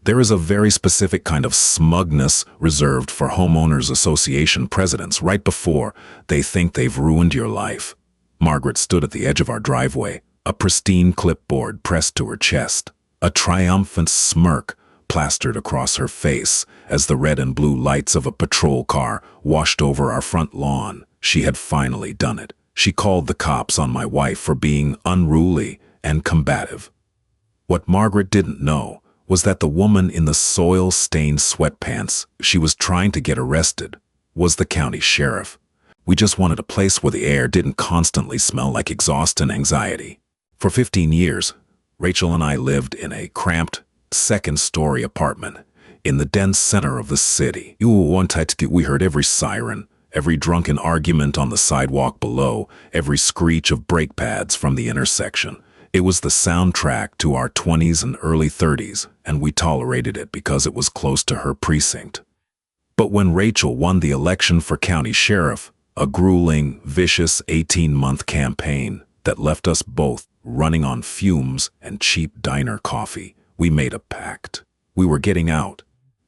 There is a very specific kind of smugness reserved for homeowners association presidents right before they think they've ruined your life. Margaret stood at the edge of our driveway, a pristine clipboard pressed to her chest, a triumphant smirk plastered across her face as the red and blue lights of a patrol car washed over our front lawn. She had finally done it. She called the cops on my wife for being unruly and combative. What Margaret didn't know was that the woman in the soil-stained sweatpants she was trying to get arrested was the county sheriff. We just wanted a place where the air didn't constantly smell like exhaust and anxiety. For 15 years, Rachel and I lived in a cramped, second-story apartment in the dense center of the city. We heard every siren, every drunken argument on the sidewalk below, every screech of brake pads from the intersection. It was the soundtrack to our 20s and early 30s, and we tolerated it because it was close to her precinct. But when Rachel won the election for county sheriff, a grueling, vicious 18-month campaign that left us both running on fumes and cheap diner coffee, we made a pact. We were getting out.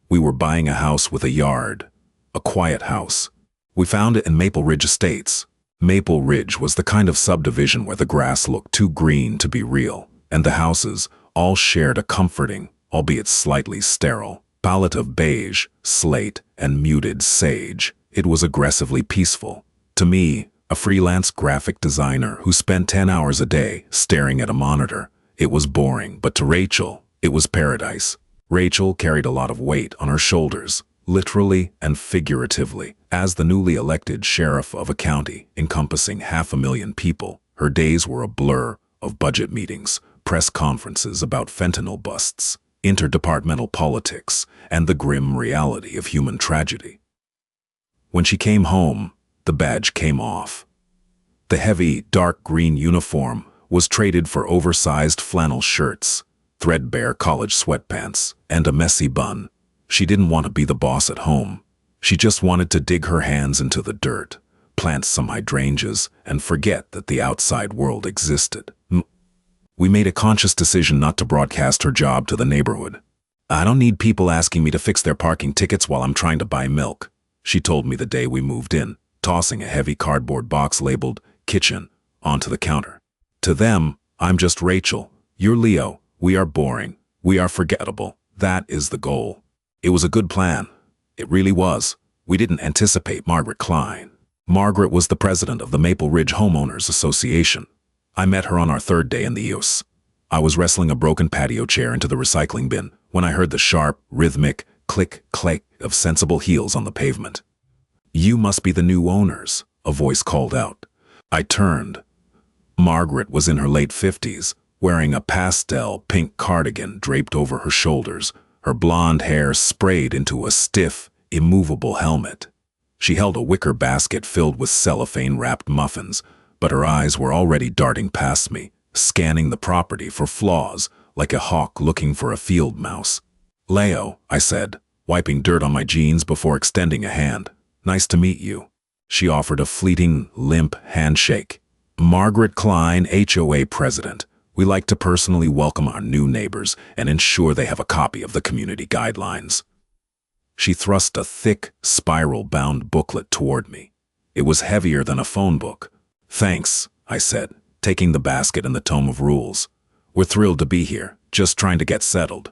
We were buying a house with a yard, a quiet house. We found it in Maple Ridge Estates. Maple Ridge was the kind of subdivision where the grass looked too green to be real, and the houses all shared a comforting, albeit slightly sterile, palette of beige, slate, and muted sage. It was aggressively peaceful. To me, a freelance graphic designer who spent 10 hours a day staring at a monitor, it was boring, but to Rachel, it was paradise. Rachel carried a lot of weight on her shoulders, literally and figuratively. As the newly elected sheriff of a county encompassing 500,000 people, her days were a blur of budget meetings, press conferences about fentanyl busts, interdepartmental politics, and the grim reality of human tragedy. When she came home, the badge came off. The heavy, dark green uniform was traded for oversized flannel shirts, threadbare college sweatpants, and a messy bun. She didn't want to be the boss at home. She just wanted to dig her hands into the dirt, plant some hydrangeas, and forget that the outside world existed. We made a conscious decision not to broadcast her job to the neighborhood. "I don't need people asking me to fix their parking tickets while I'm trying to buy milk," she told me the day we moved in, tossing a heavy cardboard box labeled kitchen onto the counter. "To them, I'm just Rachel. You're Leo. We are boring. We are forgettable. That is the goal." It was a good plan. It really was. We didn't anticipate Margaret Klein. Margaret was the president of the Maple Ridge Homeowners Association. I met her on our third day in the use. I was wrestling a broken patio chair into the recycling bin when I heard the sharp, rhythmic click-click of sensible heels on the pavement. "You must be the new owners," a voice called out. I turned. Margaret was in her late 50s, wearing a pastel pink cardigan draped over her shoulders, her blonde hair sprayed into a stiff, immovable helmet. She held a wicker basket filled with cellophane-wrapped muffins, but her eyes were already darting past me, scanning the property for flaws like a hawk looking for a field mouse. "Leo," I said, wiping dirt on my jeans before extending a hand. "Nice to meet you." She offered a fleeting, limp handshake. "Margaret Klein, HOA president. We like to personally welcome our new neighbors and ensure they have a copy of the community guidelines." She thrust a thick, spiral-bound booklet toward me. It was heavier than a phone book. "Thanks," I said, taking the basket and the tome of rules. "We're thrilled to be here, just trying to get settled."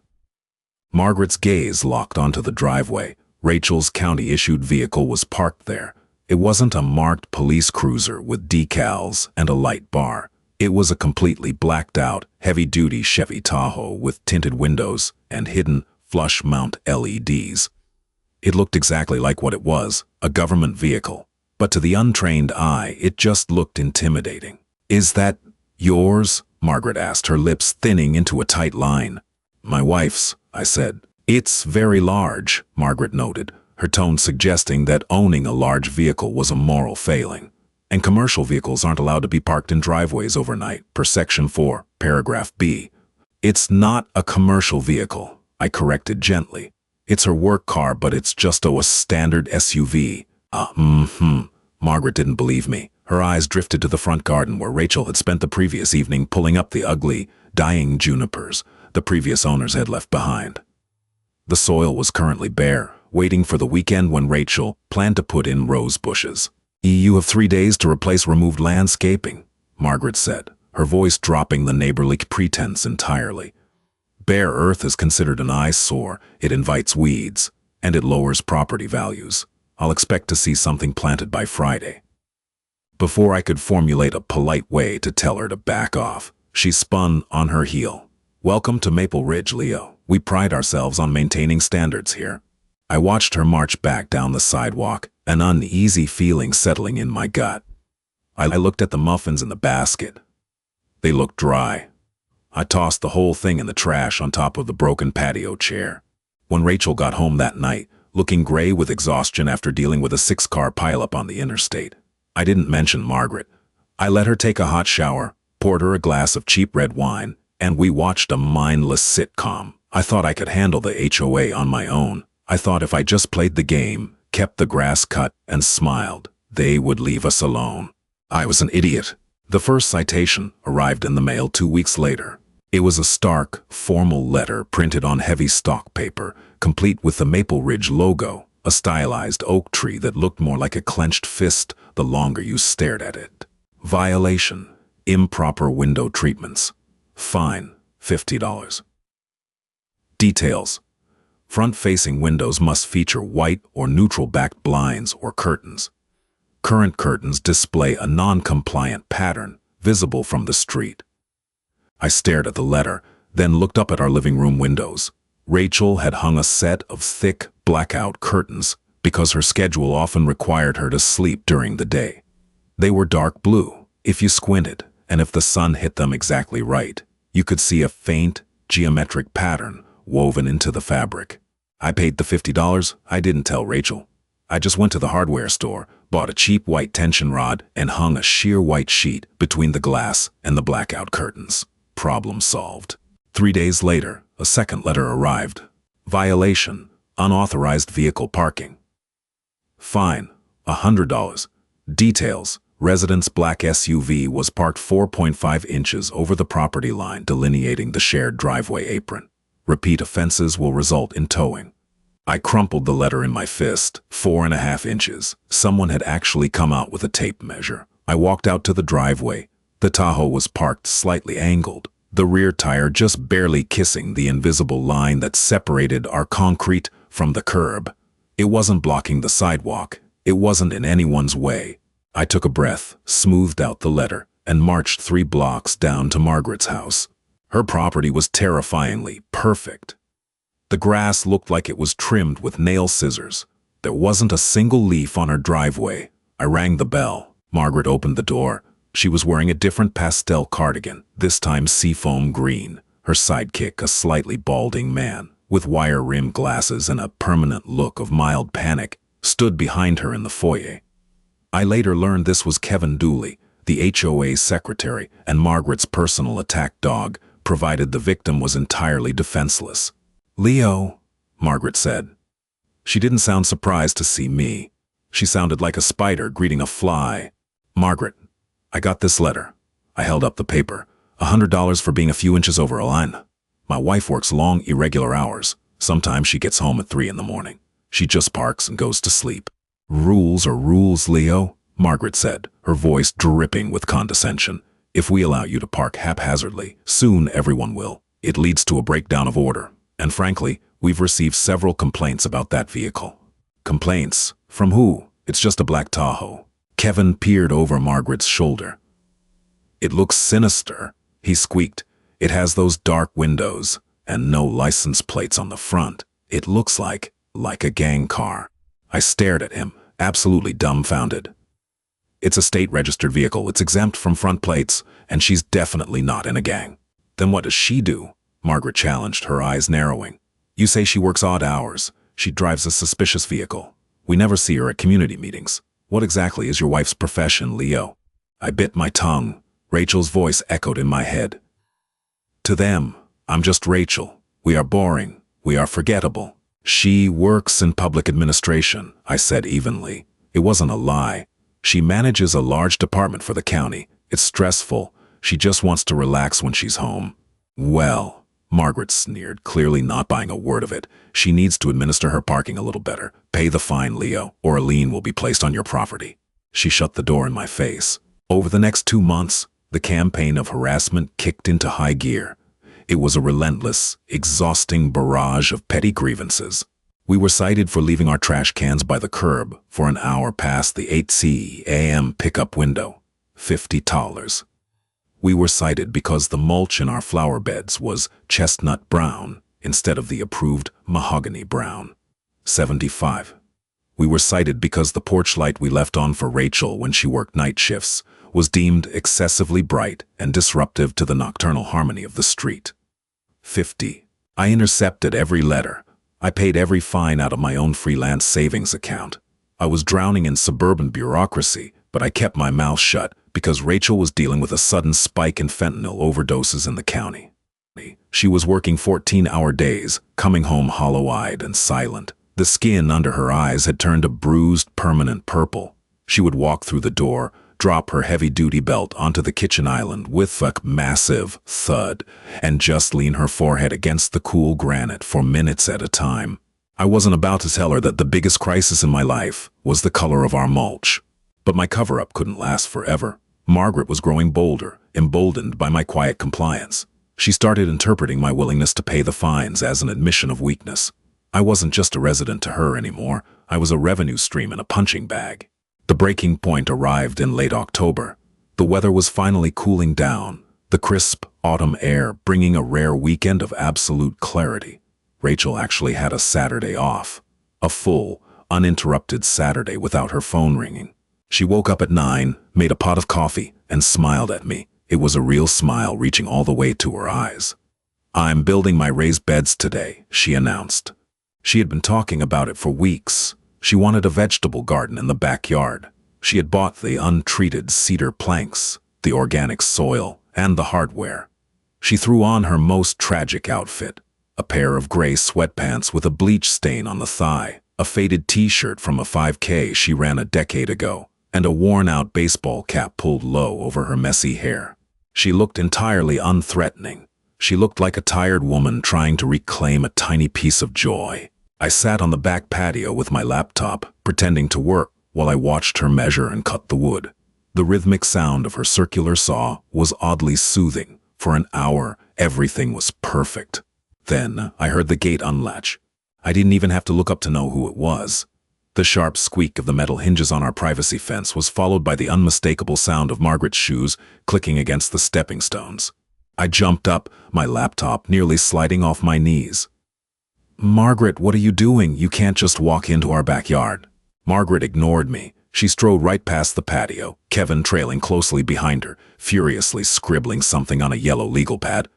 Margaret's gaze locked onto the driveway. Rachel's county-issued vehicle was parked there. It wasn't a marked police cruiser with decals and a light bar. It was a completely blacked-out, heavy-duty Chevy Tahoe with tinted windows and hidden flush-mount LEDs. It looked exactly like what it was, a government vehicle. But to the untrained eye, it just looked intimidating. "Is that yours?" Margaret asked, her lips thinning into a tight line. "My wife's," I said. "It's very large," Margaret noted, her tone suggesting that owning a large vehicle was a moral failing. "And commercial vehicles aren't allowed to be parked in driveways overnight, per Section 4, Paragraph B." "It's not a commercial vehicle," I corrected gently. "It's her work car, but it's just a standard SUV. Margaret didn't believe me. Her eyes drifted to the front garden where Rachel had spent the previous evening pulling up the ugly, dying junipers the previous owners had left behind. The soil was currently bare, waiting for the weekend when Rachel planned to put in rose bushes. "You have 3 days to replace removed landscaping," Margaret said, her voice dropping the neighborly pretense entirely. "Bare earth is considered an eyesore, it invites weeds, and it lowers property values. I'll expect to see something planted by Friday." Before I could formulate a polite way to tell her to back off, she spun on her heel. "Welcome to Maple Ridge, Leo. We pride ourselves on maintaining standards here." I watched her march back down the sidewalk, an uneasy feeling settling in my gut. I looked at the muffins in the basket. They looked dry. I tossed the whole thing in the trash on top of the broken patio chair. When Rachel got home that night, looking gray with exhaustion after dealing with a 6-car pileup on the interstate, I didn't mention Margaret. I let her take a hot shower, poured her a glass of cheap red wine, and we watched a mindless sitcom. I thought I could handle the HOA on my own. I thought if I just played the game, kept the grass cut, and smiled, they would leave us alone. I was an idiot. The first citation arrived in the mail 2 weeks later. It was a stark, formal letter printed on heavy stock paper, complete with the Maple Ridge logo, a stylized oak tree that looked more like a clenched fist the longer you stared at it. Violation: improper window treatments. Fine: $50. Details: front-facing windows must feature white or neutral-backed blinds or curtains. Current curtains display a non-compliant pattern visible from the street. I stared at the letter, then looked up at our living room windows. Rachel had hung a set of thick, blackout curtains because her schedule often required her to sleep during the day. They were dark blue. If you squinted, and if the sun hit them exactly right, you could see a faint, geometric pattern woven into the fabric. I paid the $50. I didn't tell Rachel. I just went to the hardware store, bought a cheap white tension rod, and hung a sheer white sheet between the glass and the blackout curtains. Problem solved. 3 days later, a second letter arrived. Violation: unauthorized vehicle parking. Fine: $100. Details: resident's black SUV was parked 4.5 inches over the property line delineating the shared driveway apron. Repeat offenses will result in towing. I crumpled the letter in my fist. 4.5 inches. Someone had actually come out with a tape measure. I walked out to the driveway. The Tahoe was parked slightly angled, the rear tire just barely kissing the invisible line that separated our concrete from the curb. It wasn't blocking the sidewalk. It wasn't in anyone's way. I took a breath, smoothed out the letter, and marched 3 blocks down to Margaret's house. Her property was terrifyingly perfect. The grass looked like it was trimmed with nail scissors. There wasn't a single leaf on her driveway. I rang the bell. Margaret opened the door. She was wearing a different pastel cardigan, this time seafoam green. Her sidekick, a slightly balding man, with wire-rimmed glasses and a permanent look of mild panic, stood behind her in the foyer. I later learned this was Kevin Dooley, the HOA secretary and Margaret's personal attack dog, provided the victim was entirely defenseless. "Leo," Margaret said. She didn't sound surprised to see me. She sounded like a spider greeting a fly. "Margaret, I got this letter." I held up the paper. $100 for being a few inches over a line. My wife works long, irregular hours. Sometimes she gets home at 3 in the morning. She just parks and goes to sleep. "Rules are rules, Leo," Margaret said, her voice dripping with condescension. "If we allow you to park haphazardly, soon everyone will. It leads to a breakdown of order. And frankly, we've received several complaints about that vehicle." "Complaints? From who? It's just a black Tahoe." Kevin peered over Margaret's shoulder. "It looks sinister," he squeaked. "It has those dark windows and no license plates on the front. It looks like a gang car." I stared at him, absolutely dumbfounded. "It's a state-registered vehicle. It's exempt from front plates, and she's definitely not in a gang." "Then what does she do?" Margaret challenged, her eyes narrowing. "You say she works odd hours. She drives a suspicious vehicle. We never see her at community meetings. What exactly is your wife's profession, Leo?" I bit my tongue. Rachel's voice echoed in my head. "To them, I'm just Rachel. We are boring. We are forgettable." "She works in public administration," I said evenly. It wasn't a lie. "She manages a large department for the county. It's stressful. She just wants to relax when she's home." "Well," Margaret sneered, clearly not buying a word of it. She needs to administer her parking a little better. Pay the fine, Leo, or a lien will be placed on your property. She shut the door in my face. Over the next 2 months, the campaign of harassment kicked into high gear. It was a relentless, exhausting barrage of petty grievances. We were cited for leaving our trash cans by the curb for an hour past the 8 a.m. pickup window. $50. We were cited because the mulch in our flower beds was chestnut brown instead of the approved mahogany brown. $75. We were cited because the porch light we left on for Rachel when she worked night shifts was deemed excessively bright and disruptive to the nocturnal harmony of the street. $50. I intercepted every letter. I paid every fine out of my own freelance savings account. I was drowning in suburban bureaucracy, but I kept my mouth shut because Rachel was dealing with a sudden spike in fentanyl overdoses in the county. She was working 14-hour days, coming home hollow-eyed and silent. The skin under her eyes had turned a bruised, permanent purple. She would walk through the door, drop her heavy-duty belt onto the kitchen island with a massive thud, and just lean her forehead against the cool granite for minutes at a time. I wasn't about to tell her that the biggest crisis in my life was the color of our mulch. But my cover-up couldn't last forever. Margaret was growing bolder, emboldened by my quiet compliance. She started interpreting my willingness to pay the fines as an admission of weakness. I wasn't just a resident to her anymore. I was a revenue stream in a punching bag. The breaking point arrived in late October. The weather was finally cooling down, the crisp autumn air bringing a rare weekend of absolute clarity. Rachel actually had a Saturday off. A full, uninterrupted Saturday without her phone ringing. She woke up at 9, made a pot of coffee, and smiled at me. It was a real smile reaching all the way to her eyes. "I'm building my raised beds today," she announced. She had been talking about it for weeks. She wanted a vegetable garden in the backyard. She had bought the untreated cedar planks, the organic soil, and the hardware. She threw on her most tragic outfit, a pair of gray sweatpants with a bleach stain on the thigh, a faded t-shirt from a 5K she ran a decade ago, and a worn-out baseball cap pulled low over her messy hair. She looked entirely unthreatening. She looked like a tired woman trying to reclaim a tiny piece of joy. I sat on the back patio with my laptop, pretending to work, while I watched her measure and cut the wood. The rhythmic sound of her circular saw was oddly soothing. For an hour, everything was perfect. Then I heard the gate unlatch. I didn't even have to look up to know who it was. The sharp squeak of the metal hinges on our privacy fence was followed by the unmistakable sound of Margaret's shoes clicking against the stepping stones. I jumped up, my laptop nearly sliding off my knees. "Margaret, what are you doing? You can't just walk into our backyard." Margaret ignored me. She strode right past the patio, Kevin trailing closely behind her, furiously scribbling something on a yellow legal pad.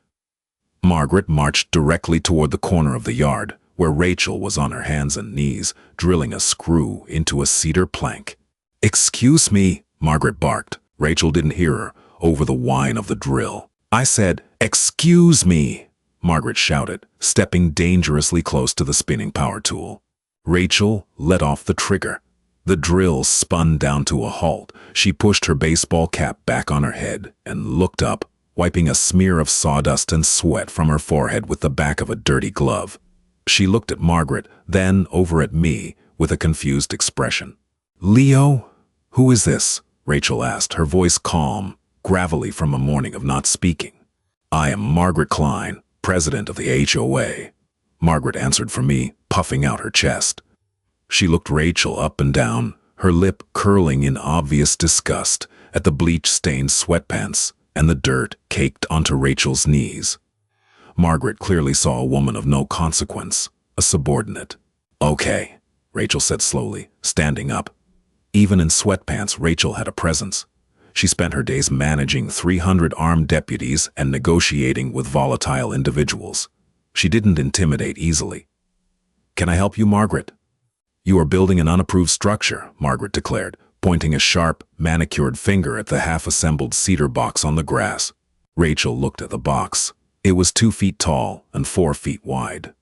Margaret marched directly toward the corner of the yard, where Rachel was on her hands and knees, drilling a screw into a cedar plank. "Excuse me," Margaret barked. Rachel didn't hear her, over the whine of the drill. "I said, excuse me," Margaret shouted, stepping dangerously close to the spinning power tool. Rachel let off the trigger. The drill spun down to a halt. She pushed her baseball cap back on her head and looked up, wiping a smear of sawdust and sweat from her forehead with the back of a dirty glove. She looked at Margaret, then over at me with a confused expression. "Leo? Who is this?" Rachel asked, her voice calm, gravelly from a morning of not speaking. "I am Margaret Klein, president of the HOA." Margaret answered for me, puffing out her chest. She looked Rachel up and down, her lip curling in obvious disgust at the bleach-stained sweatpants and the dirt caked onto Rachel's knees. Margaret clearly saw a woman of no consequence, a subordinate. "Okay," Rachel said slowly, standing up. Even in sweatpants, Rachel had a presence. She spent her days managing 300 armed deputies and negotiating with volatile individuals. She didn't intimidate easily. "Can I help you, Margaret?" "You are building an unapproved structure," Margaret declared, pointing a sharp, manicured finger at the half-assembled cedar box on the grass. Rachel looked at the box. It was 2 feet tall and 4 feet wide.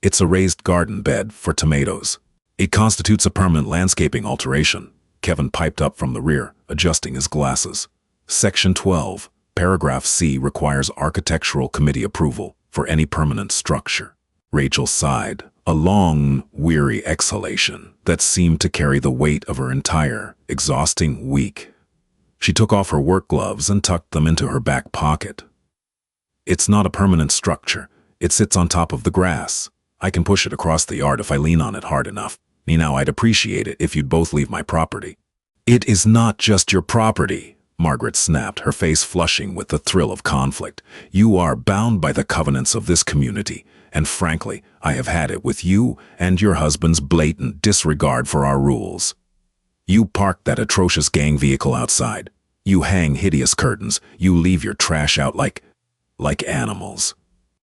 "It's a raised garden bed for tomatoes. It constitutes a permanent landscaping alteration," Kevin piped up from the rear, adjusting his glasses. "Section 12, paragraph C requires architectural committee approval. for any permanent structure. Rachel sighed, a long, weary exhalation that seemed to carry the weight of her entire, exhausting week. She took off her work gloves and tucked them into her back pocket. It's not a permanent structure. It sits on top of the grass. I can push it across the yard if I lean on it hard enough. Now, I'd appreciate it if you'd both leave my property. It is not just your property, Margaret snapped, her face flushing with the thrill of conflict. You are bound by the covenants of this community, and frankly, I have had it with you and your husband's blatant disregard for our rules. You park that atrocious gang vehicle outside. You hang hideous curtains. You leave your trash out like animals.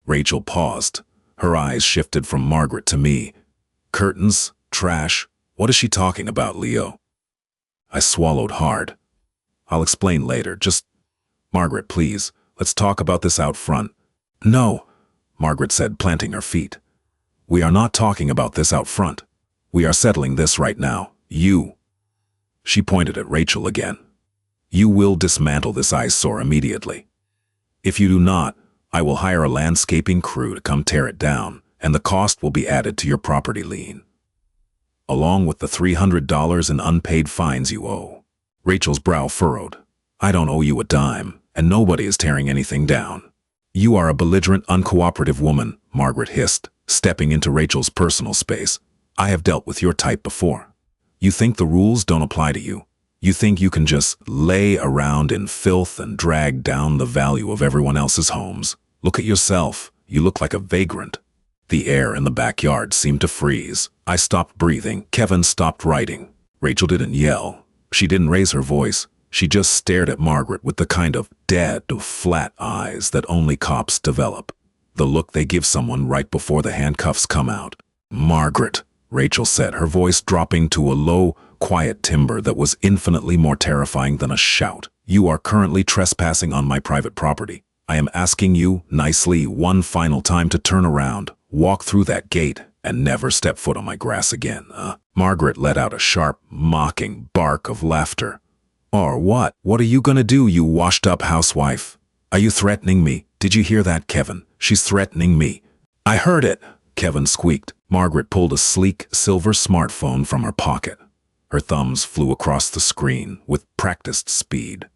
Rachel paused. Her eyes shifted from Margaret to me. Curtains? Trash? What is she talking about, Leo? I swallowed hard. I'll explain later. Margaret, please, let's talk about this out front. No, Margaret said, planting her feet. We are not talking about this out front. We are settling this right now. You. She pointed at Rachel again. You will dismantle this eyesore immediately. If you do not, I will hire a landscaping crew to come tear it down, and the cost will be added to your property lien, along with the $300 in unpaid fines you owe. Rachel's brow furrowed. I don't owe you a dime, and nobody is tearing anything down. You are a belligerent, uncooperative woman, Margaret hissed, stepping into Rachel's personal space. I have dealt with your type before. You think the rules don't apply to you. You think you can just lay around in filth and drag down the value of everyone else's homes. Look at yourself. You look like a vagrant. The air in the backyard seemed to freeze. I stopped breathing. Kevin stopped writing. Rachel didn't yell. She didn't raise her voice. She just stared at Margaret with the kind of dead, flat eyes that only cops develop. The look they give someone right before the handcuffs come out. Margaret, Rachel said, her voice dropping to a low, quiet timbre that was infinitely more terrifying than a shout. You are currently trespassing on my private property. I am asking you, nicely, one final time to turn around, walk through that gate, and never step foot on my grass again. Margaret let out a sharp, mocking bark of laughter. Or what? What are you gonna do, you washed-up housewife? Are you threatening me? Did you hear that, Kevin? She's threatening me. I heard it, Kevin squeaked. Margaret pulled a sleek, silver smartphone from her pocket. Her thumbs flew across the screen with practiced speed.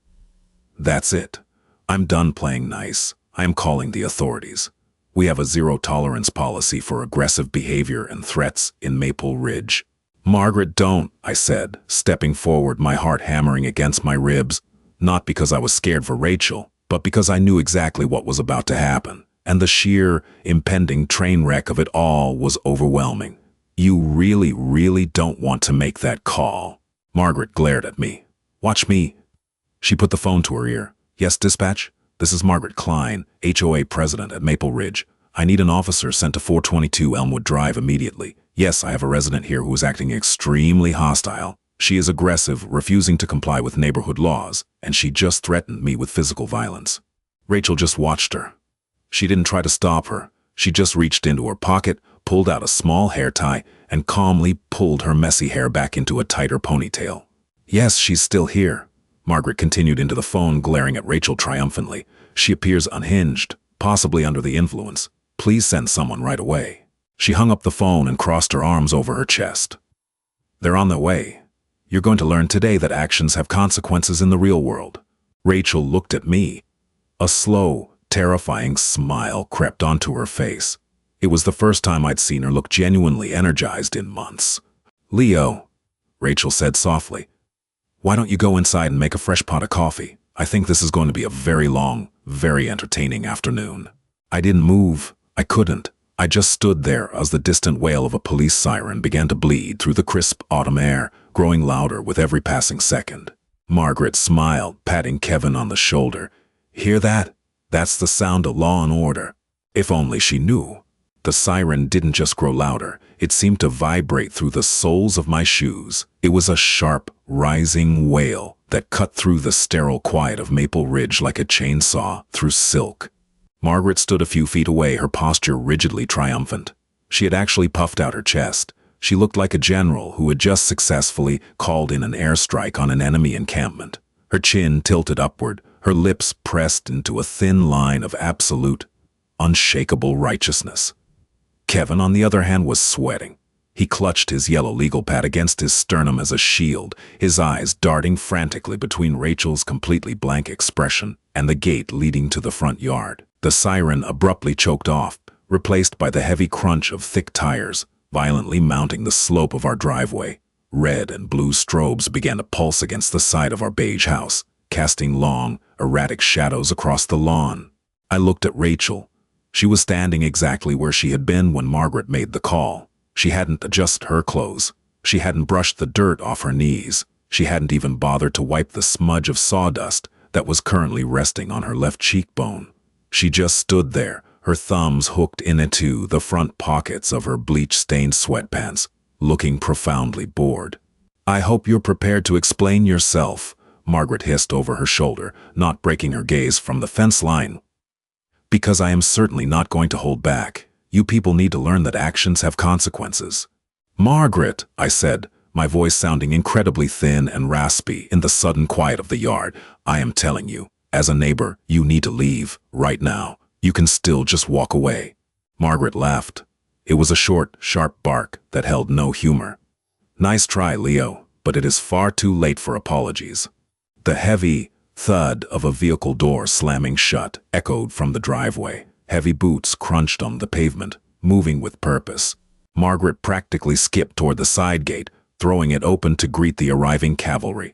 That's it. I'm done playing nice. I am calling the authorities. We have a zero-tolerance policy for aggressive behavior and threats in Maple Ridge. Margaret, don't, I said, stepping forward, my heart hammering against my ribs, not because I was scared for Rachel, but because I knew exactly what was about to happen, and the sheer, impending train wreck of it all was overwhelming. You really, really don't want to make that call. Margaret glared at me. Watch me. She put the phone to her ear. Yes, dispatch? This is Margaret Klein, HOA president at Maple Ridge. I need an officer sent to 422 Elmwood Drive immediately. Yes, I have a resident here who is acting extremely hostile. She is aggressive, refusing to comply with neighborhood laws, and she just threatened me with physical violence. Rachel just watched her. She didn't try to stop her. She just reached into her pocket, pulled out a small hair tie, and calmly pulled her messy hair back into a tighter ponytail. Yes, she's still here. Margaret continued into the phone, glaring at Rachel triumphantly. She appears unhinged, possibly under the influence. Please send someone right away. She hung up the phone and crossed her arms over her chest. They're on their way. You're going to learn today that actions have consequences in the real world. Rachel looked at me. A slow, terrifying smile crept onto her face. It was the first time I'd seen her look genuinely energized in months. Leo, Rachel said softly, why don't you go inside and make a fresh pot of coffee? I think this is going to be a very long, very entertaining afternoon. I didn't move. I couldn't. I just stood there as the distant wail of a police siren began to bleed through the crisp autumn air, growing louder with every passing second. Margaret smiled, patting Kevin on the shoulder. Hear that? That's the sound of law and order. If only she knew. The siren didn't just grow louder. It seemed to vibrate through the soles of my shoes. It was a sharp, rising wail that cut through the sterile quiet of Maple Ridge like a chainsaw through silk. Margaret stood a few feet away, her posture rigidly triumphant. She had actually puffed out her chest. She looked like a general who had just successfully called in an airstrike on an enemy encampment. Her chin tilted upward, her lips pressed into a thin line of absolute, unshakable righteousness. Kevin, on the other hand, was sweating. He clutched his yellow legal pad against his sternum as a shield, his eyes darting frantically between Rachel's completely blank expression and the gate leading to the front yard. The siren abruptly choked off, replaced by the heavy crunch of thick tires, violently mounting the slope of our driveway. Red and blue strobes began to pulse against the side of our beige house, casting long, erratic shadows across the lawn. I looked at Rachel. She was standing exactly where she had been when Margaret made the call. She hadn't adjusted her clothes. She hadn't brushed the dirt off her knees. She hadn't even bothered to wipe the smudge of sawdust that was currently resting on her left cheekbone. She just stood there, her thumbs hooked into the front pockets of her bleach-stained sweatpants, looking profoundly bored. "I hope you're prepared to explain yourself," Margaret hissed over her shoulder, not breaking her gaze from the fence line. "Because I am certainly not going to hold back. You people need to learn that actions have consequences." "Margaret," I said, my voice sounding incredibly thin and raspy in the sudden quiet of the yard, "I am telling you, as a neighbor, you need to leave, right now. You can still just walk away." Margaret laughed. It was a short, sharp bark that held no humor. "Nice try, Leo, but it is far too late for apologies." The heavy thud of a vehicle door slamming shut echoed from the driveway. Heavy boots crunched on the pavement, moving with purpose. Margaret practically skipped toward the side gate, throwing it open to greet the arriving cavalry.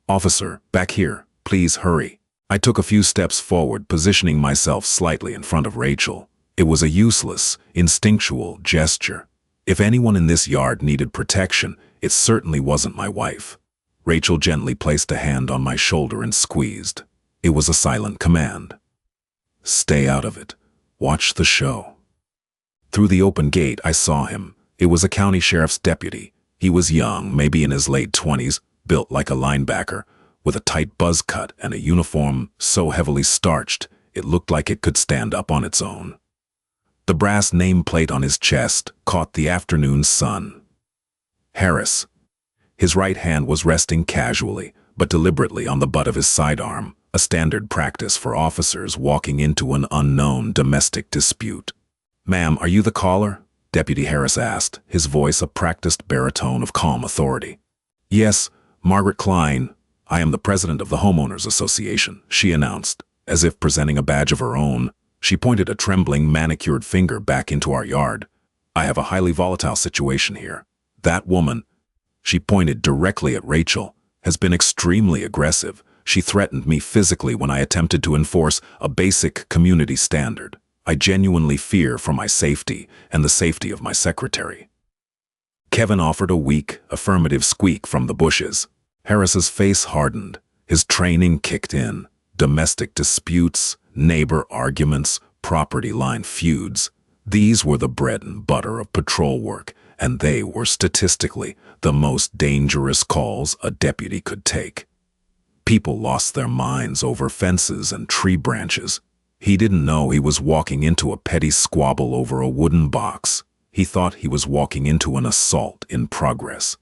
"Officer, back here. Please hurry." I took a few steps forward, positioning myself slightly in front of Rachel. It was a useless, instinctual gesture. If anyone in this yard needed protection, it certainly wasn't my wife. Rachel gently placed a hand on my shoulder and squeezed. It was a silent command. "Stay out of it. Watch the show." Through the open gate, I saw him. It was a county sheriff's deputy. He was young, maybe in his late 20s, built like a linebacker, with a tight buzz cut and a uniform so heavily starched it looked like it could stand up on its own. The brass nameplate on his chest caught the afternoon sun. Harris. His right hand was resting casually, but deliberately on the butt of his sidearm, a standard practice for officers walking into an unknown domestic dispute. "Ma'am, are you the caller?" Deputy Harris asked, his voice a practiced baritone of calm authority. "Yes, Margaret Klein. I am the president of the Homeowners Association," she announced, as if presenting a badge of her own. She pointed a trembling, manicured finger back into our yard. "I have a highly volatile situation here. That woman," she pointed directly at Rachel, "has been extremely aggressive. She threatened me physically when I attempted to enforce a basic community standard. I genuinely fear for my safety and the safety of my secretary." Kevin offered a weak, affirmative squeak from the bushes. Harris's face hardened. His training kicked in. Domestic disputes, neighbor arguments, property line feuds. These were the bread and butter of patrol work, and they were statistically the most dangerous calls a deputy could take. People lost their minds over fences and tree branches. He didn't know he was walking into a petty squabble over a wooden box. He thought he was walking into an assault in progress.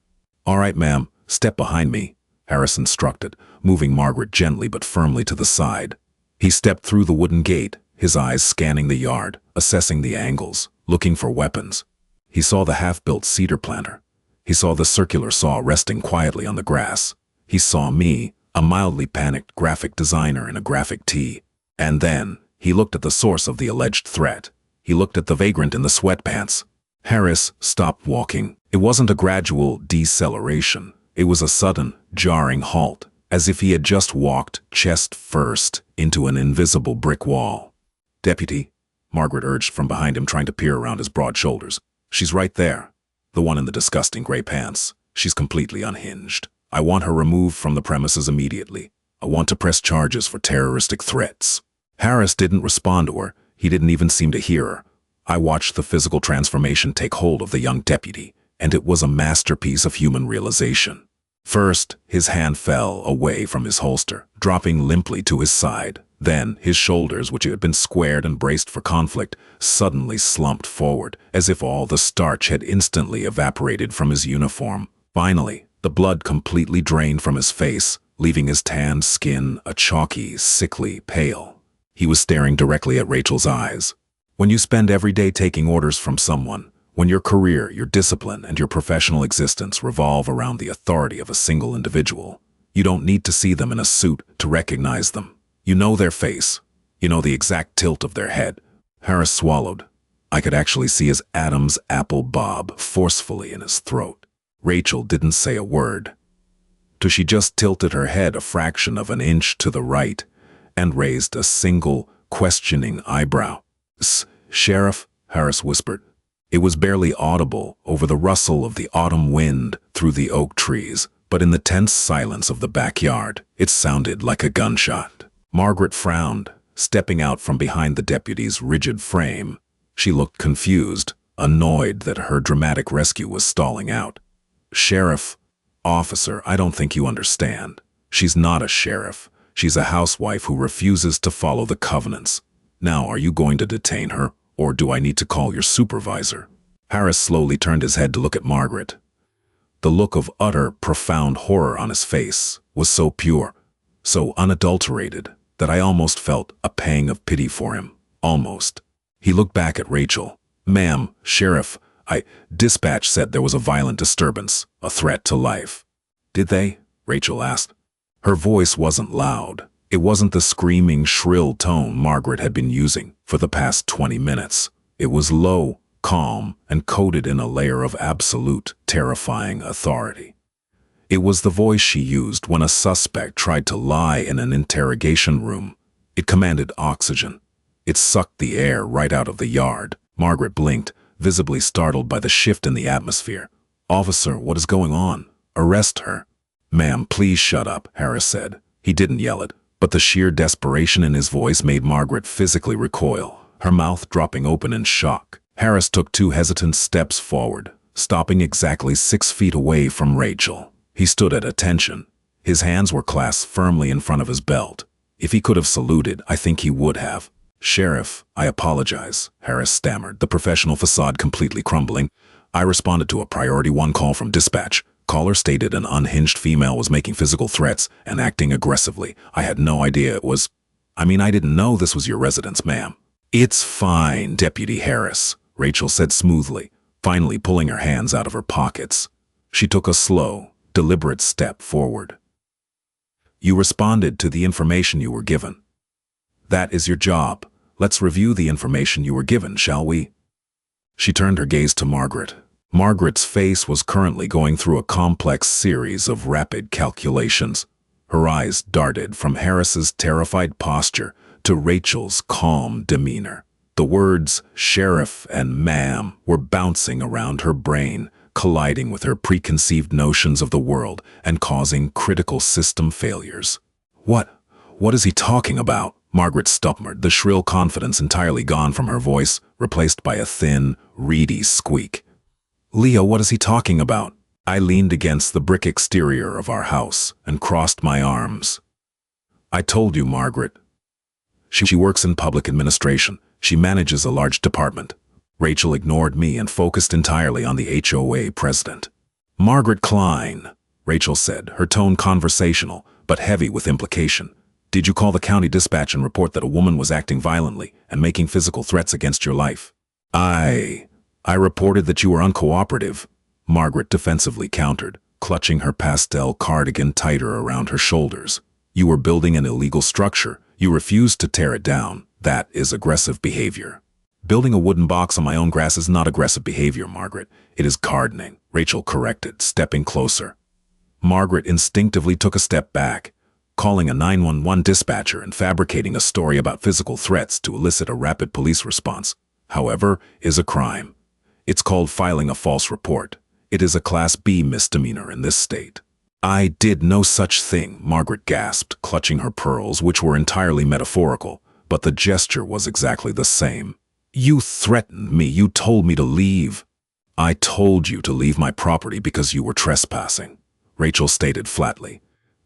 "All right, ma'am, step behind me," Harris instructed, moving Margaret gently but firmly to the side. He stepped through the wooden gate, his eyes scanning the yard, assessing the angles, looking for weapons. He saw the half-built cedar planter. He saw the circular saw resting quietly on the grass. He saw me, a mildly panicked graphic designer in a graphic tee. And then he looked at the source of the alleged threat. He looked at the vagrant in the sweatpants. Harris stopped walking. It wasn't a gradual deceleration. It was a sudden, jarring halt, as if he had just walked chest first into an invisible brick wall. "Deputy," Margaret urged from behind him, trying to peer around his broad shoulders. "She's right there. The one in the disgusting gray pants. She's completely unhinged. I want her removed from the premises immediately. I want to press charges for terroristic threats." Harris didn't respond to her. He didn't even seem to hear her. I watched the physical transformation take hold of the young deputy, and it was a masterpiece of human realization. First, his hand fell away from his holster, dropping limply to his side. Then, his shoulders, which had been squared and braced for conflict, suddenly slumped forward, as if all the starch had instantly evaporated from his uniform. Finally, the blood completely drained from his face, leaving his tanned skin a chalky, sickly pale. He was staring directly at Rachel's eyes. When you spend every day taking orders from someone, when your career, your discipline, and your professional existence revolve around the authority of a single individual, you don't need to see them in a suit to recognize them. You know their face. You know the exact tilt of their head. Harris swallowed. I could actually see his Adam's apple bob forcefully in his throat. Rachel didn't say a word. She just tilted her head a fraction of an inch to the right and raised a single, questioning eyebrow. "Sheriff," Harris whispered. It was barely audible over the rustle of the autumn wind through the oak trees, but in the tense silence of the backyard, it sounded like a gunshot. Margaret frowned, stepping out from behind the deputy's rigid frame. She looked confused, annoyed that her dramatic rescue was stalling out. "Sheriff, officer, I don't think you understand. She's not a sheriff. She's a housewife who refuses to follow the covenants. Now, are you going to detain her, or do I need to call your supervisor?" Harris slowly turned his head to look at Margaret. The look of utter, profound horror on his face was so pure, so unadulterated, that I almost felt a pang of pity for him. Almost. He looked back at Rachel. "Ma'am, Sheriff, dispatch said there was a violent disturbance, a threat to life." "Did they?" Rachel asked. Her voice wasn't loud. It wasn't the screaming, shrill tone Margaret had been using for the past 20 minutes. It was low, calm, and coated in a layer of absolute, terrifying authority. It was the voice she used when a suspect tried to lie in an interrogation room. It commanded oxygen. It sucked the air right out of the yard. Margaret blinked, visibly startled by the shift in the atmosphere. "Officer, what is going on? Arrest her." "Ma'am, please shut up," Harris said. He didn't yell it, but the sheer desperation in his voice made Margaret physically recoil, her mouth dropping open in shock. Harris took 2 hesitant steps forward, stopping exactly 6 feet away from Rachel. He stood at attention. His hands were clasped firmly in front of his belt. If he could have saluted, I think he would have. "Sheriff, I apologize," Harris stammered, the professional facade completely crumbling. "I responded to a priority 1 call from dispatch. Caller stated an unhinged female was making physical threats and acting aggressively. I had no idea it was... I didn't know this was your residence, ma'am." "It's fine, Deputy Harris," Rachel said smoothly, finally pulling her hands out of her pockets. She took a slow, deliberate step forward. "You responded to the information you were given. That is your job. Let's review the information you were given, shall we?" She turned her gaze to Margaret. Margaret's face was currently going through a complex series of rapid calculations. Her eyes darted from Harris's terrified posture to Rachel's calm demeanor. The words "sheriff" and "ma'am" were bouncing around her brain, colliding with her preconceived notions of the world and causing critical system failures. What is he talking about?" Margaret stammered, the shrill confidence entirely gone from her voice, replaced by a thin, reedy squeak. "Leo, what is he talking about?" I leaned against the brick exterior of our house and crossed my arms. "I told you, Margaret. She works in public administration. She manages a large department." Rachel ignored me and focused entirely on the HOA president. "Margaret Klein," Rachel said, her tone conversational, but heavy with implication. "Did you call the county dispatch and report that a woman was acting violently and making physical threats against your life?" I reported that you were uncooperative," Margaret defensively countered, clutching her pastel cardigan tighter around her shoulders. "You were building an illegal structure. You refused to tear it down. That is aggressive behavior." "Building a wooden box on my own grass is not aggressive behavior, Margaret. It is gardening," Rachel corrected, stepping closer. Margaret instinctively took a step back. Calling a 911 dispatcher and fabricating a story about physical threats to elicit a rapid police response, however, is a crime. It's called filing a false report. It is a Class B misdemeanor in this state. "I did no such thing," Margaret gasped, clutching her pearls, which were entirely metaphorical, but the gesture was exactly the same. "You threatened me. You told me to leave." "I told you to leave my property because you were trespassing," Rachel stated flatly.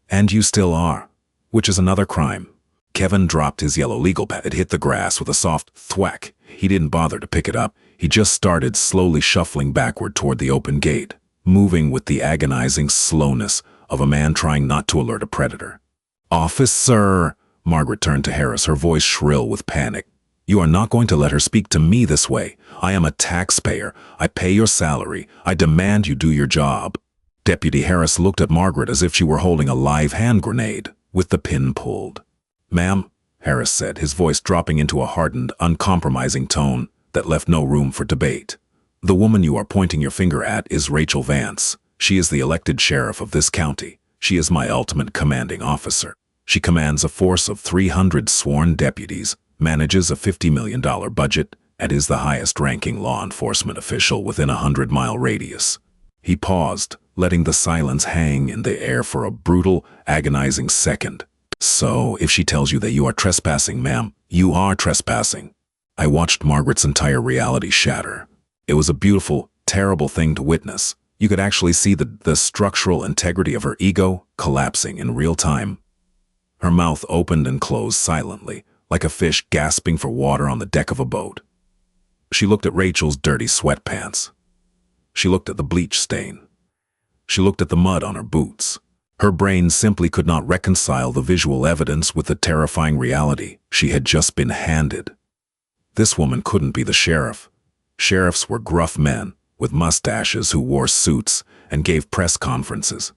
"And you still are, which is another crime." Kevin dropped his yellow legal pad. It hit the grass with a soft thwack. He didn't bother to pick it up. He just started slowly shuffling backward toward the open gate, moving with the agonizing slowness of a man trying not to alert a predator. "Officer!" Margaret turned to Harris, her voice shrill with panic. "You are not going to let her speak to me this way. I am a taxpayer. I pay your salary. I demand you do your job." Deputy Harris looked at Margaret as if she were holding a live hand grenade, with the pin pulled. "Ma'am," Harris said, his voice dropping into a hardened, uncompromising tone that left no room for debate. "The woman you are pointing your finger at is Rachel Vance. She is the elected sheriff of this county. She is my ultimate commanding officer. She commands a force of 300 sworn deputies, manages a $50 million budget, and is the highest-ranking law enforcement official within a 100-mile radius." He paused, letting the silence hang in the air for a brutal, agonizing second. "So, if she tells you that you are trespassing, ma'am, you are trespassing." I watched Margaret's entire reality shatter. It was a beautiful, terrible thing to witness. You could actually see the structural integrity of her ego collapsing in real time. Her mouth opened and closed silently, like a fish gasping for water on the deck of a boat. She looked at Rachel's dirty sweatpants. She looked at the bleach stain. She looked at the mud on her boots. Her brain simply could not reconcile the visual evidence with the terrifying reality she had just been handed. This woman couldn't be the sheriff. Sheriffs were gruff men with mustaches who wore suits and gave press conferences.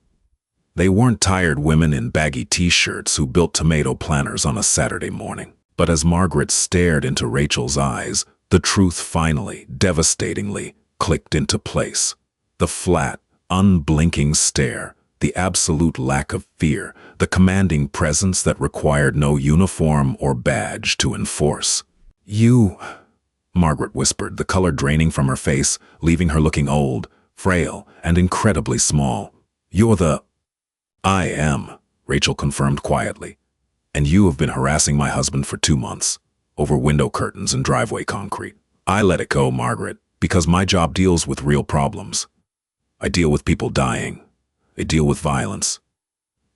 They weren't tired women in baggy t-shirts who built tomato planters on a Saturday morning. But as Margaret stared into Rachel's eyes, the truth finally, devastatingly, clicked into place. The flat, unblinking stare, the absolute lack of fear, the commanding presence that required no uniform or badge to enforce. "You," Margaret whispered, the color draining from her face, leaving her looking old, frail, and incredibly small. "You're the—" "I am," Rachel confirmed quietly. "And you have been harassing my husband for 2 months, over window curtains and driveway concrete. I let it go, Margaret, because my job deals with real problems. I deal with people dying. I deal with violence.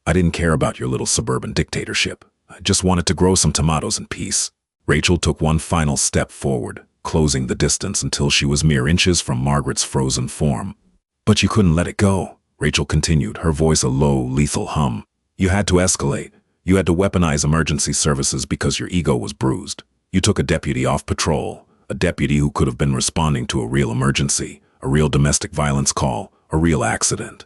I didn't care about your little suburban dictatorship. I just wanted to grow some tomatoes in peace." Rachel took one final step forward, closing the distance until she was mere inches from Margaret's frozen form. "But you couldn't let it go," Rachel continued, her voice a low, lethal hum. "You had to escalate. You had to weaponize emergency services because your ego was bruised. You took a deputy off patrol, a deputy who could have been responding to a real emergency, a real domestic violence call, a real accident,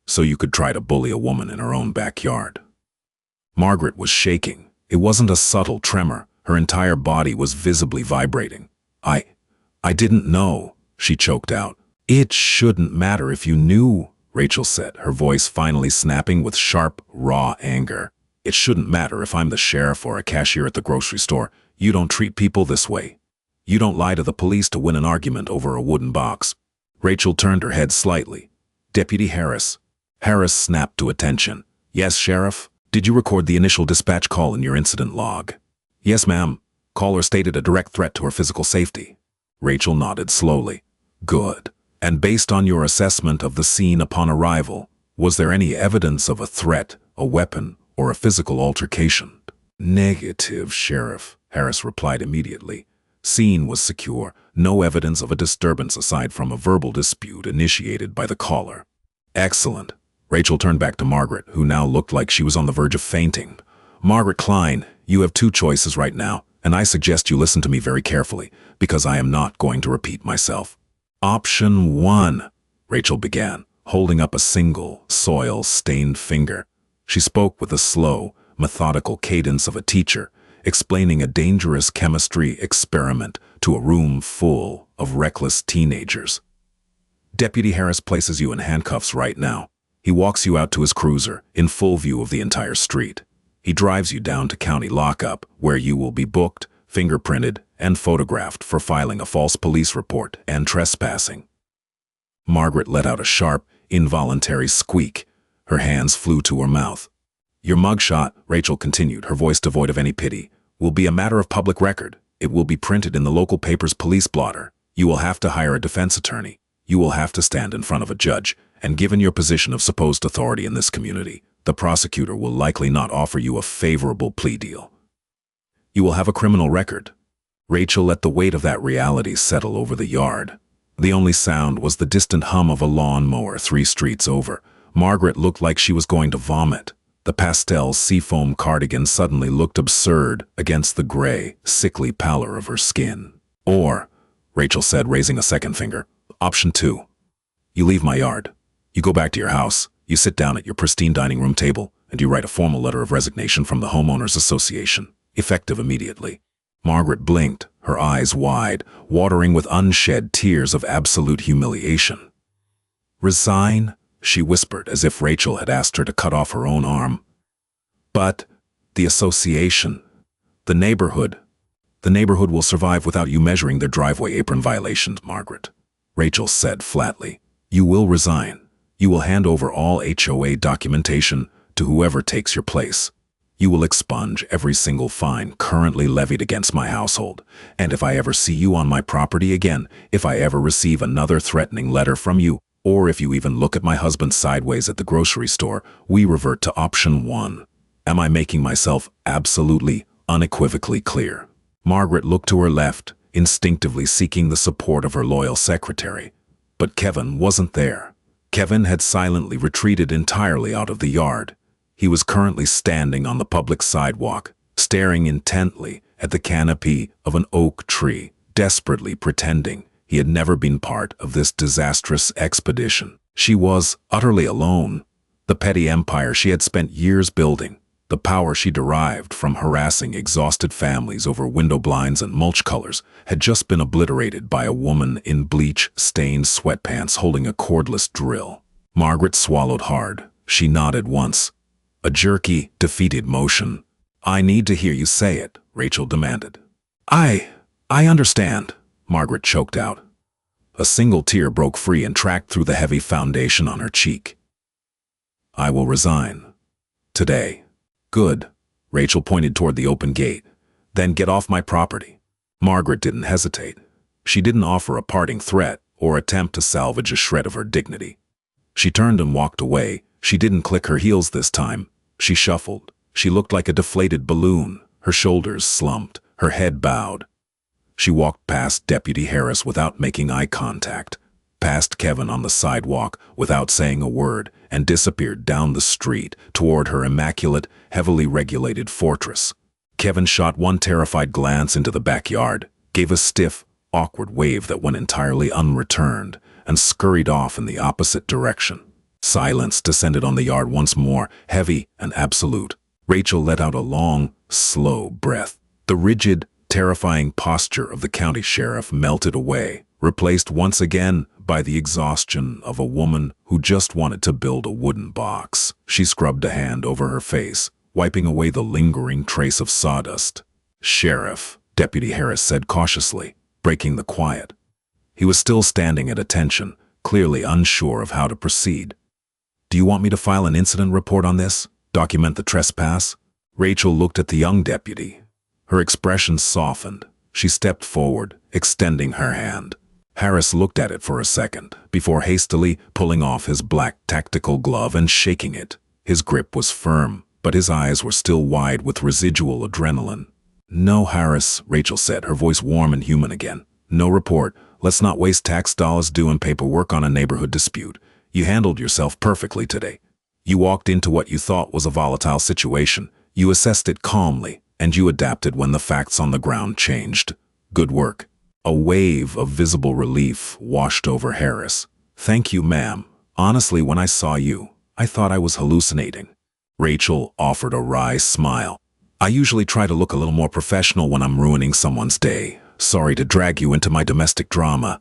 so you could try to bully a woman in her own backyard." Margaret was shaking. It wasn't a subtle tremor. Her entire body was visibly vibrating. I didn't know," she choked out. "It shouldn't matter if you knew," Rachel said, her voice finally snapping with sharp, raw anger. "It shouldn't matter if I'm the sheriff or a cashier at the grocery store. You don't treat people this way. You don't lie to the police to win an argument over a wooden box." Rachel turned her head slightly. "Deputy Harris." Harris snapped to attention. "Yes, Sheriff? Did you record the initial dispatch call in your incident log?" "Yes, ma'am. Caller stated a direct threat to her physical safety." Rachel nodded slowly. "Good. And based on your assessment of the scene upon arrival, was there any evidence of a threat, a weapon, or a physical altercation?" "Negative, Sheriff," Harris replied immediately. "Scene was secure. No evidence of a disturbance aside from a verbal dispute initiated by the caller." "Excellent." Rachel turned back to Margaret, who now looked like she was on the verge of fainting. "Margaret Klein, you have 2 choices right now, and I suggest you listen to me very carefully, because I am not going to repeat myself. Option 1, Rachel began, holding up a single, soil-stained finger. She spoke with the slow, methodical cadence of a teacher, explaining a dangerous chemistry experiment to a room full of reckless teenagers. "Deputy Harris places you in handcuffs right now. He walks you out to his cruiser, in full view of the entire street. He drives you down to county lockup, where you will be booked, fingerprinted, and photographed for filing a false police report and trespassing." Margaret let out a sharp, involuntary squeak. Her hands flew to her mouth. "Your mugshot," Rachel continued, her voice devoid of any pity, "will be a matter of public record. It will be printed in the local paper's police blotter. You will have to hire a defense attorney. You will have to stand in front of a judge, and given your position of supposed authority in this community, the prosecutor will likely not offer you a favorable plea deal. You will have a criminal record." Rachel let the weight of that reality settle over the yard. The only sound was the distant hum of a lawn mower 3 streets over. Margaret looked like she was going to vomit. The pastel seafoam cardigan suddenly looked absurd against the gray, sickly pallor of her skin. Or, Rachel said, raising a second finger, option 2. You leave my yard. You go back to your house. You sit down at your pristine dining room table, and you write a formal letter of resignation from the Homeowners Association, effective immediately. Margaret blinked, her eyes wide, watering with unshed tears of absolute humiliation. Resign? She whispered, as if Rachel had asked her to cut off her own arm. But the association, the neighborhood will survive without you measuring their driveway apron violations, Margaret. Rachel said flatly. You will resign. You will hand over all HOA documentation to whoever takes your place. You will expunge every single fine currently levied against my household. And if I ever see you on my property again, if I ever receive another threatening letter from you, or if you even look at my husband sideways at the grocery store, we revert to option 1. Am I making myself absolutely, unequivocally clear? Margaret looked to her left, instinctively seeking the support of her loyal secretary. But Kevin wasn't there. Kevin had silently retreated entirely out of the yard. He was currently standing on the public sidewalk, staring intently at the canopy of an oak tree, desperately pretending he had never been part of this disastrous expedition. She was utterly alone. The petty empire she had spent years building, the power she derived from harassing exhausted families over window blinds and mulch colors, had just been obliterated by a woman in bleach-stained sweatpants holding a cordless drill. Margaret swallowed hard. She nodded once. A jerky, defeated motion. I need to hear you say it, Rachel demanded. I understand, Margaret choked out. A single tear broke free and tracked through the heavy foundation on her cheek. I will resign. Today. Good. Rachel pointed toward the open gate. Then get off my property. Margaret didn't hesitate. She didn't offer a parting threat or attempt to salvage a shred of her dignity. She turned and walked away. She didn't click her heels this time. She shuffled. She looked like a deflated balloon, her shoulders slumped, her head bowed. She walked past Deputy Harris without making eye contact, past Kevin on the sidewalk without saying a word, and disappeared down the street toward her immaculate, heavily regulated fortress. Kevin shot one terrified glance into the backyard, gave a stiff, awkward wave that went entirely unreturned, and scurried off in the opposite direction. Silence descended on the yard once more, heavy and absolute. Rachel let out a long, slow breath. The rigid, terrifying posture of the county sheriff melted away, replaced once again by the exhaustion of a woman who just wanted to build a wooden box. She scrubbed a hand over her face, wiping away the lingering trace of sawdust. Sheriff, Deputy Harris said cautiously, breaking the quiet. He was still standing at attention, clearly unsure of how to proceed. Do you want me to file an incident report on this? Document the trespass? Rachel looked at the young deputy. Her expression softened. She stepped forward, extending her hand. Harris looked at it for a second, before hastily pulling off his black tactical glove and shaking it. His grip was firm, but his eyes were still wide with residual adrenaline. No, Harris, Rachel said, her voice warm and human again. No report. Let's not waste tax dollars doing paperwork on a neighborhood dispute. You handled yourself perfectly today. You walked into what you thought was a volatile situation. You assessed it calmly, and you adapted when the facts on the ground changed. Good work. A wave of visible relief washed over Harris. Thank you, ma'am. Honestly, when I saw you, I thought I was hallucinating. Rachel offered a wry smile. I usually try to look a little more professional when I'm ruining someone's day. Sorry to drag you into my domestic drama.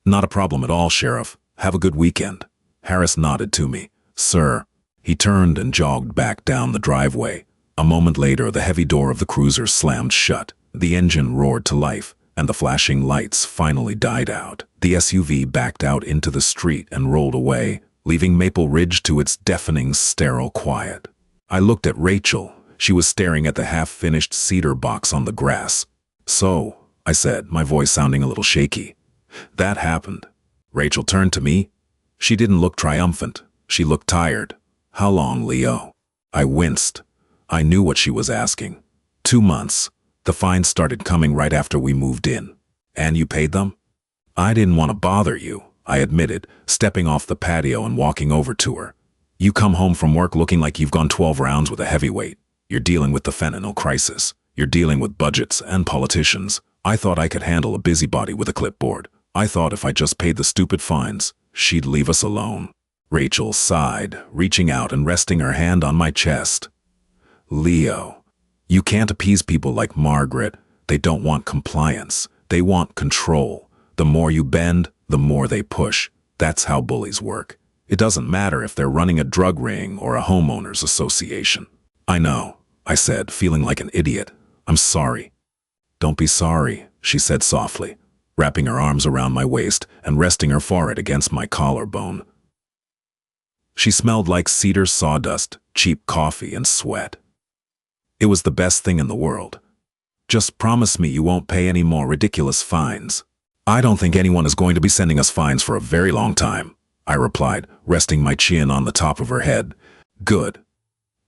Not a problem at all, Sheriff. Have a good weekend. Harris nodded to me. Sir. He turned and jogged back down the driveway. A moment later, the heavy door of the cruiser slammed shut. The engine roared to life, and the flashing lights finally died out. The SUV backed out into the street and rolled away, leaving Maple Ridge to its deafening, sterile quiet. I looked at Rachel. She was staring at the half-finished cedar box on the grass. So, I said, my voice sounding a little shaky. That happened. Rachel turned to me. She didn't look triumphant. She looked tired. How long, Leo? I winced. I knew what she was asking. 2 months. The fines started coming right after we moved in. And you paid them? I didn't want to bother you, I admitted, stepping off the patio and walking over to her. You come home from work looking like you've gone 12 rounds with a heavyweight. You're dealing with the fentanyl crisis. You're dealing with budgets and politicians. I thought I could handle a busybody with a clipboard. I thought if I just paid the stupid fines, she'd leave us alone. Rachel sighed, reaching out and resting her hand on my chest. Leo, you can't appease people like Margaret. They don't want compliance. They want control. The more you bend, the more they push. That's how bullies work. It doesn't matter if they're running a drug ring or a homeowners association. I know, I said, feeling like an idiot. I'm sorry. Don't be sorry, she said softly, wrapping her arms around my waist and resting her forehead against my collarbone. She smelled like cedar sawdust, cheap coffee, and sweat. It was the best thing in the world. Just promise me you won't pay any more ridiculous fines. I don't think anyone is going to be sending us fines for a very long time, I replied, resting my chin on the top of her head. Good.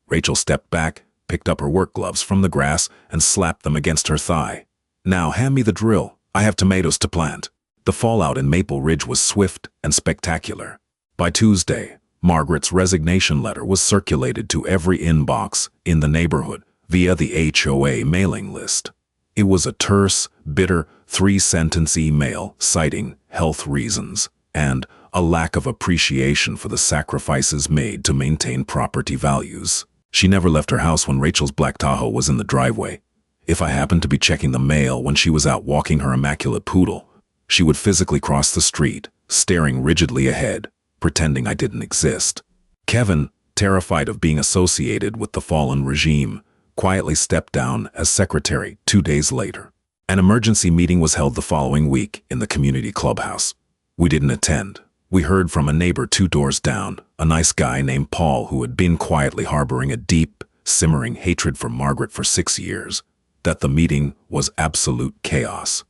Rachel stepped back, picked up her work gloves from the grass, and slapped them against her thigh. Now hand me the drill. I have tomatoes to plant. The fallout in Maple Ridge was swift and spectacular. By Tuesday, Margaret's resignation letter was circulated to every inbox in the neighborhood via the HOA mailing list. It was a terse, bitter, 3-sentence email citing health reasons and a lack of appreciation for the sacrifices made to maintain property values. She never left her house when Rachel's black Tahoe was in the driveway. If I happened to be checking the mail when she was out walking her immaculate poodle, she would physically cross the street, staring rigidly ahead, pretending I didn't exist. Kevin, terrified of being associated with the fallen regime, quietly stepped down as secretary 2 days later. An emergency meeting was held the following week in the community clubhouse. We didn't attend. We heard from a neighbor 2 doors down, a nice guy named Paul who had been quietly harboring a deep, simmering hatred for Margaret for 6 years, that the meeting was absolute chaos.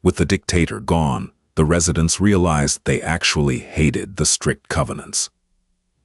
With the dictator gone, the residents realized they actually hated the strict covenants.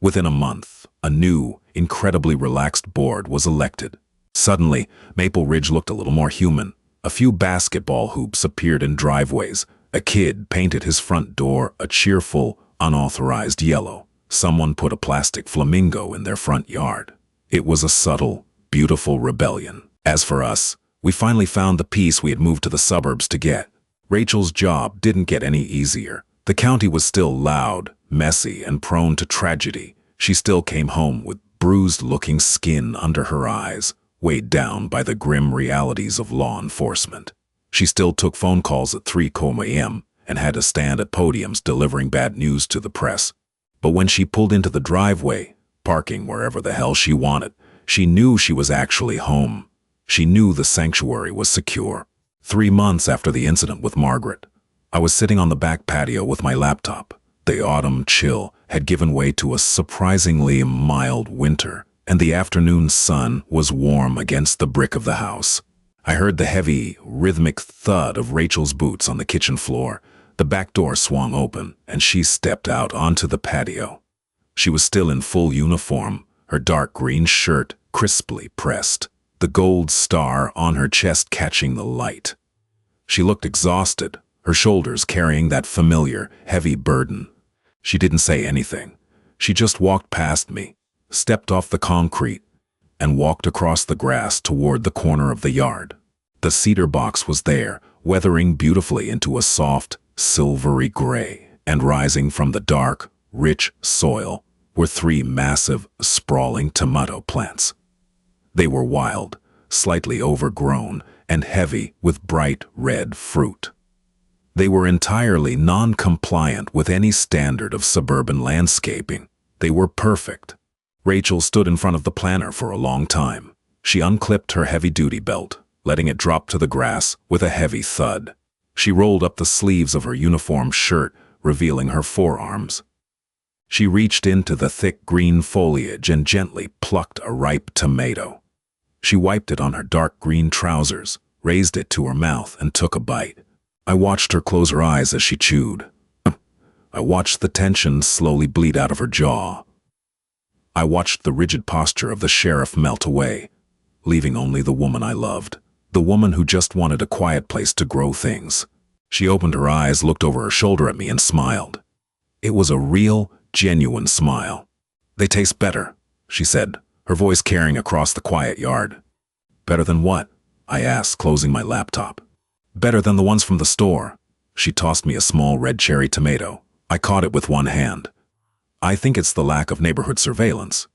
Within a month, a new, incredibly relaxed board was elected. Suddenly, Maple Ridge looked a little more human. A few basketball hoops appeared in driveways. A kid painted his front door a cheerful, unauthorized yellow. Someone put a plastic flamingo in their front yard. It was a subtle, beautiful rebellion. As for us, we finally found the peace we had moved to the suburbs to get. Rachel's job didn't get any easier. The county was still loud, messy, and prone to tragedy. She still came home with bruised-looking skin under her eyes, weighed down by the grim realities of law enforcement. She still took phone calls at 3 a.m. and had to stand at podiums delivering bad news to the press. But when she pulled into the driveway, parking wherever the hell she wanted, she knew she was actually home. She knew the sanctuary was secure. 3 months after the incident with Margaret, I was sitting on the back patio with my laptop. The autumn chill had given way to a surprisingly mild winter, and the afternoon sun was warm against the brick of the house. I heard the heavy, rhythmic thud of Rachel's boots on the kitchen floor. The back door swung open, and she stepped out onto the patio. She was still in full uniform, her dark green shirt crisply pressed, the gold star on her chest catching the light. She looked exhausted, her shoulders carrying that familiar, heavy burden. She didn't say anything. She just walked past me, stepped off the concrete, and walked across the grass toward the corner of the yard. The cedar box was there, weathering beautifully into a soft, silvery gray, and rising from the dark, rich soil were 3 massive, sprawling tomato plants. They were wild, slightly overgrown, and heavy with bright red fruit. They were entirely non-compliant with any standard of suburban landscaping. They were perfect. Rachel stood in front of the planter for a long time. She unclipped her heavy-duty belt, letting it drop to the grass with a heavy thud. She rolled up the sleeves of her uniform shirt, revealing her forearms. She reached into the thick green foliage and gently plucked a ripe tomato. She wiped it on her dark green trousers, raised it to her mouth, and took a bite. I watched her close her eyes as she chewed. I watched the tension slowly bleed out of her jaw. I watched the rigid posture of the sheriff melt away, leaving only the woman I loved, the woman who just wanted a quiet place to grow things. She opened her eyes, looked over her shoulder at me, and smiled. It was a real, genuine smile. They taste better, she said, her voice carrying across the quiet yard. Better than what? I asked, closing my laptop. Better than the ones from the store. She tossed me a small red cherry tomato. I caught it with one hand. I think it's the lack of neighborhood surveillance.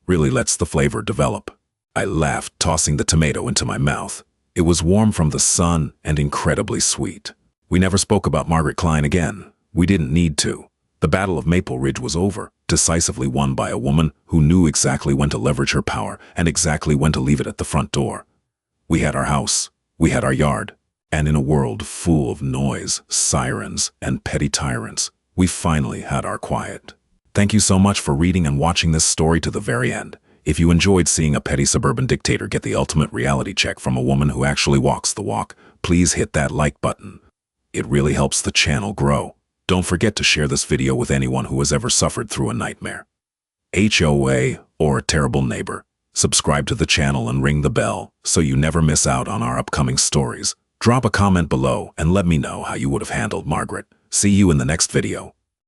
Really lets the flavor develop. I laughed, tossing the tomato into my mouth. It was warm from the sun and incredibly sweet. We never spoke about Margaret Klein again. We didn't need to. The Battle of Maple Ridge was over, decisively won by a woman who knew exactly when to leverage her power and exactly when to leave it at the front door. We had our house, we had our yard, and in a world full of noise, sirens, and petty tyrants, we finally had our quiet. Thank you so much for reading and watching this story to the very end. If you enjoyed seeing a petty suburban dictator get the ultimate reality check from a woman who actually walks the walk, please hit that like button. It really helps the channel grow. Don't forget to share this video with anyone who has ever suffered through a nightmare. HOA or a terrible neighbor. Subscribe to the channel and ring the bell so you never miss out on our upcoming stories. Drop a comment below and let me know how you would have handled Margaret. See you in the next video.